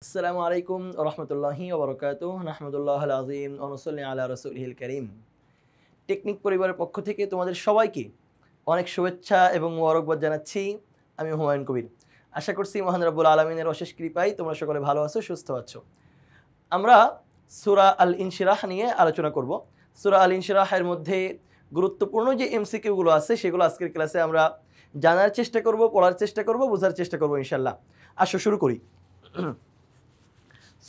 আসসালামু আলাইকুম ওয়া রাহমাতুল্লাহি ওয়া বারাকাতুহু নাহমাদুল্লাহিল আযীম ওয়া নুসাল্লি আলা রাসূলিহিল কারীম। টেকনিক পরিবারের পক্ষ থেকে তোমাদের সবাইকে অনেক শুভেচ্ছা এবং মোবারকবাদ জানাচ্ছি। আমি হুমায়ুন কবির। আশা করছি মহান রব্বুল আলামিনের অশেষ কৃপায় তোমরা সকলে ভালো আছো, সুস্থ আছো। আমরা সূরা আল ইনশিরাহ নিয়ে আলোচনা করব। সূরা আল ইনশিরাহের মধ্যে গুরুত্বপূর্ণ যে এমসিকিউ গুলো আছে সেগুলো আজকের ক্লাসে আমরা জানার চেষ্টা করব, পড়ার চেষ্টা করব, বোঝার চেষ্টা করব ইনশাআল্লাহ। আসো শুরু করি।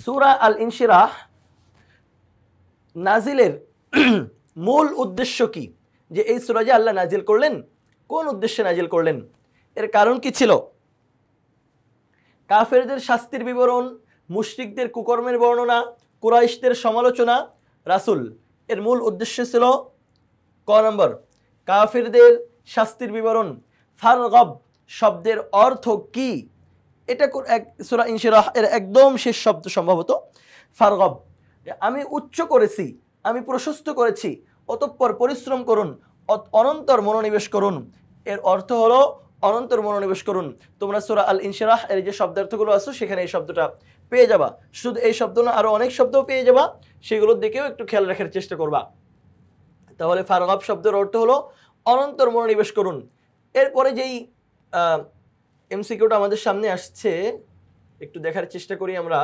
সূরা আল ইনশিরাহ নাজিলের মূল উদ্দেশ্য কি? যে এই সূরা যে আল্লাহ নাজিল করলেন, কোন উদ্দেশ্যে নাজিল করলেন, এর কারণ কি ছিল? কাফেরদের শাস্তির বিবরণ, মুশরিকদের কুকর্মের বর্ণনা, কুরাইশদের সমালোচনা, রাসূল এর মূল উদ্দেশ্য ছিল ক নম্বর কাফেরদের শাস্তির বিবরণ। ফারগব শব্দের অর্থ কি? এটা সূরা ইনশিরাহ এর একদম শেষ শব্দ সম্ভবত ফারগব। আমি উচ্চ করেছি, আমি প্রশস্ত করেছি, অতঃপর পরিশ্রম করুন, অনন্তর মনোনিবেশ করুন। এর অর্থ হলো অনন্তর মনোনিবেশ করুন। তোমরা সূরা আল ইনশিরাহ এর যে শব্দার্থগুলো আছে সেখানে এই শব্দটা পেয়ে যাবা। শুধু এই শব্দ না, আরো অনেক শব্দও পেয়ে যাবা, সেগুলোর দিকেও একটু খেয়াল রাখার চেষ্টা করবা। তাহলে ফারগব শব্দের অর্থ হলো অনন্তর মনোনিবেশ করুন। এরপরে যেই এমসিকিউটা আমাদের সামনে আসছে একটু দেখার চেষ্টা করি আমরা।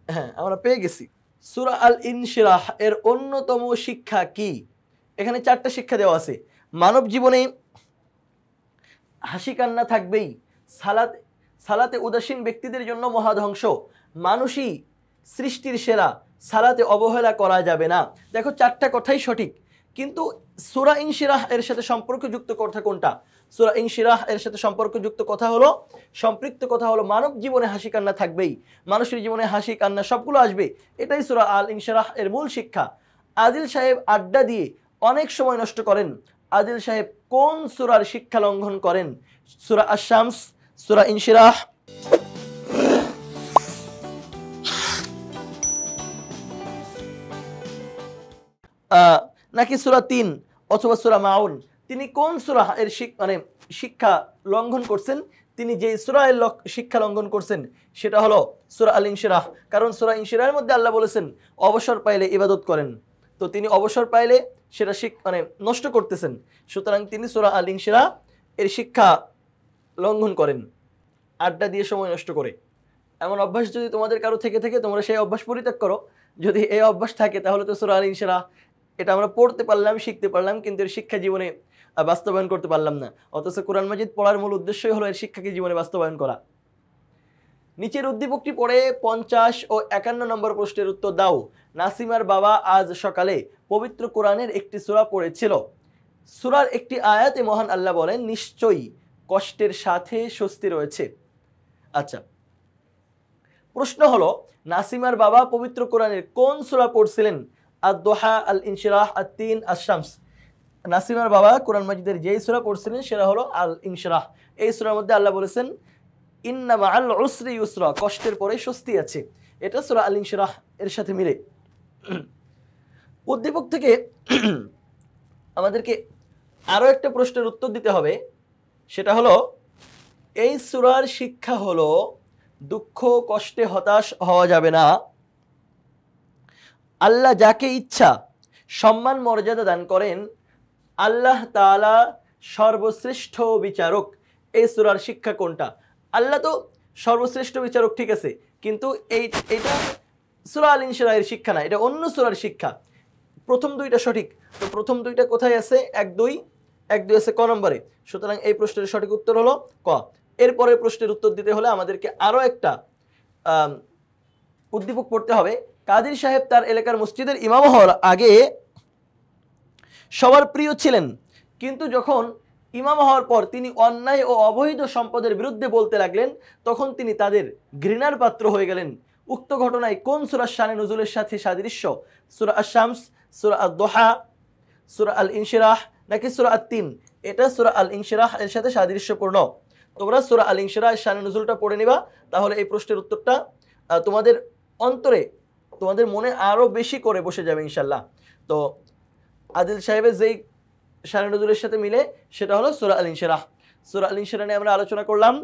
হ্যাঁ, আমরা পেয়ে গেছি। সূরা আল ইনশিরাহ এর অন্যতম শিক্ষা কি? এখানে 4টা শিক্ষা দেওয়া আছে। মানব জীবনে হাসি কান্না থাকবেই, সালাতে উদাসীন ব্যক্তিদের জন্য মহাধ্বংস, মানুষই সৃষ্টির সেরা, সালাতে অবহেলা করা যাবে না। দেখো 4টা কথাই সঠিক, কিন্তু সূরা ইনশিরাহ এর সাথে সম্পর্কযুক্ত কথা কোনটা? সূরা ইনশিরাহ এর সাথে সম্পর্কযুক্ত কথা হলো, সম্পৃক্ত কথা হলো মানব জীবনে হাসি কান্না থাকবেই, মানুষের জীবনে হাসি কান্না সবগুলো আসবে। এটাই সূরা আল ইনশিরাহ এর মূল শিক্ষা। আদিল সাহেব আড্ডা দিয়ে অনেক সময় নষ্ট করেন। আদিল সাহেব কোন সূরার শিক্ষা লঙ্ঘন করেন? সূরা আশ-শামস, সূরা ইনশিরাহ, নাকি সূরা 3 অথবা সূরা মাউন? তিনি কোন সূরা এর শিক্ষা লঙ্ঘন করছেন? তিনি যে সূরা এর শিক্ষা লঙ্ঘন করছেন সেটা হলো সূরা আল ইনশিরাহ। কারণ সূরা ইনশিরাহের মধ্যে আল্লাহ বলেছেন অবসর পাইলে ইবাদত করেন, তো তিনি অবসর পাইলে সেটা নষ্ট করতেছেন। সুতরাং তিনি সূরা আল ইনশিরাহ এর শিক্ষা লঙ্ঘন করেন, আড্ডা দিয়ে সময় নষ্ট করে। এমন অভ্যাস যদি তোমাদের কারো থেকে তোমরা সেই অভ্যাস পরিত্যাগ করো। যদি এই অভ্যাস থাকে তাহলে তো সূরা আল ইনশিরাহ এটা আমরা পড়তে পারলাম, শিখতে পারলাম, কিন্তু এর শিক্ষা জীবনে বাস্তবায়ন করতে পারলাম না। অথচ কোরআন মাজিদ পড়ার মূল উদ্দেশ্যই হলো এর শিক্ষাকে জীবনে বাস্তবায়ন করা। নিচের উদ্দীপকটি পড়ে 50 ও 51 নম্বর প্রশ্নের উত্তর দাও। নাসিমার বাবা আজ সকালে পবিত্র কোরআনের একটি সূরা পড়েছিল। সূরার একটি আয়াতে মহান আল্লাহ বলেন, নিশ্চয়ই কষ্টের সাথে স্বস্তি রয়েছে। আচ্ছা, প্রশ্ন হলো নাসিমার বাবা পবিত্র কোরআনের কোন সূরা পড়ছিলেন? আদ-দোহা, আল ইনশিরাহ, আত-তিন, আশ-শামস। নাসিমার বাবা কোরআন মাজিদের যেই সূরা পড়ছিলেন সেটা হলো আল ইনশিরাহ। এই সূরার মধ্যে আল্লাহ বলেছেন ইন্না মাআল উসরি ইউসরা, কষ্টের পরে স্বস্তি আছে। এটা সূরা আল ইনশিরাহ এর সাথে মিলে। উদ্দীপক থেকে আমাদেরকে আরো একটা প্রশ্নের উত্তর দিতে হবে। সেটা হলো এই সূরার শিক্ষা হলো দুঃখ কষ্টে হতাশ হওয়া যাবে না। আল্লাহ যাকে ইচ্ছা সম্মান মর্যাদা দান করেন। আল্লাহ তাআলা সর্বশ্রেষ্ঠ বিচারক। এই সূরার শিক্ষা কোনটা? আল্লাহ তো সর্বশ্রেষ্ঠ বিচারক, ঠিক আছে, কিন্তু এইটা সূরা আল ইনশিরাহের শিক্ষা না, এটা অন্য সূরার শিক্ষা। প্রথম দুইটা সঠিক, তো প্রথম দুইটা কোথায় আছে? 1-2 আছে ক নম্বরে। সুতরাং এই প্রশ্নের সঠিক উত্তর হলো ক। এরপরের প্রশ্নের উত্তর দিতে হলে আমাদেরকে আরো একটা উদ্দীপক পড়তে হবে। কাদির সাহেব তার এলাকার মসজিদের ইমাম হওয়ার আগে সবার প্রিয় ছিলেন, কিন্তু যখন ইমাম হওয়ার পর তিনি অন্যায় ও অবৈধ সম্পদের বিরুদ্ধে বলতে লাগলেন, তখন তিনি তাদের ঘৃণার পাত্র হয়ে গেলেন। উক্ত ঘটনায় কোন সূরার শানে নুজুলের সাথে সাদৃশ্য? সূরা আশ-শামস, সূরা আদ-দোহা, সূরা আল ইনশিরাহ, নাকি সূরা আত-তিন? এটা সূরা আল ইনশিরাহ এর সাথে সাদৃশ্যপূর্ণ। তোমরা সূরা আল ইনশিরাহ এর শানে নুজুলটা পড়ে নিবা, তাহলে এই প্রশ্নের উত্তরটা তোমাদের অন্তরে, তোমাদের মনে আরো বেশি করে বসে যাবে ইনশাআল্লাহ। তো আদিল সাহেবের যেই শানে নুজুলের সাথে মিলে সেটা হলো সূরা আল ইনশিরাহ। সূরা আল ইনশিরাহ নিয়ে আমরা আলোচনা করলাম।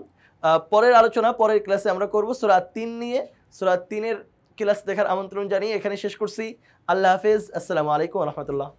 পরের ক্লাসে আমরা করব সূরা আত-তিন নিয়ে। সূরা 3-এর ক্লাস দেখার আমন্ত্রণ জানিয়ে এখানে শেষ করছি। আল্লাহ হাফেজ, আসসালামু আলাইকুম ওয়া রাহমাতুল্লাহ।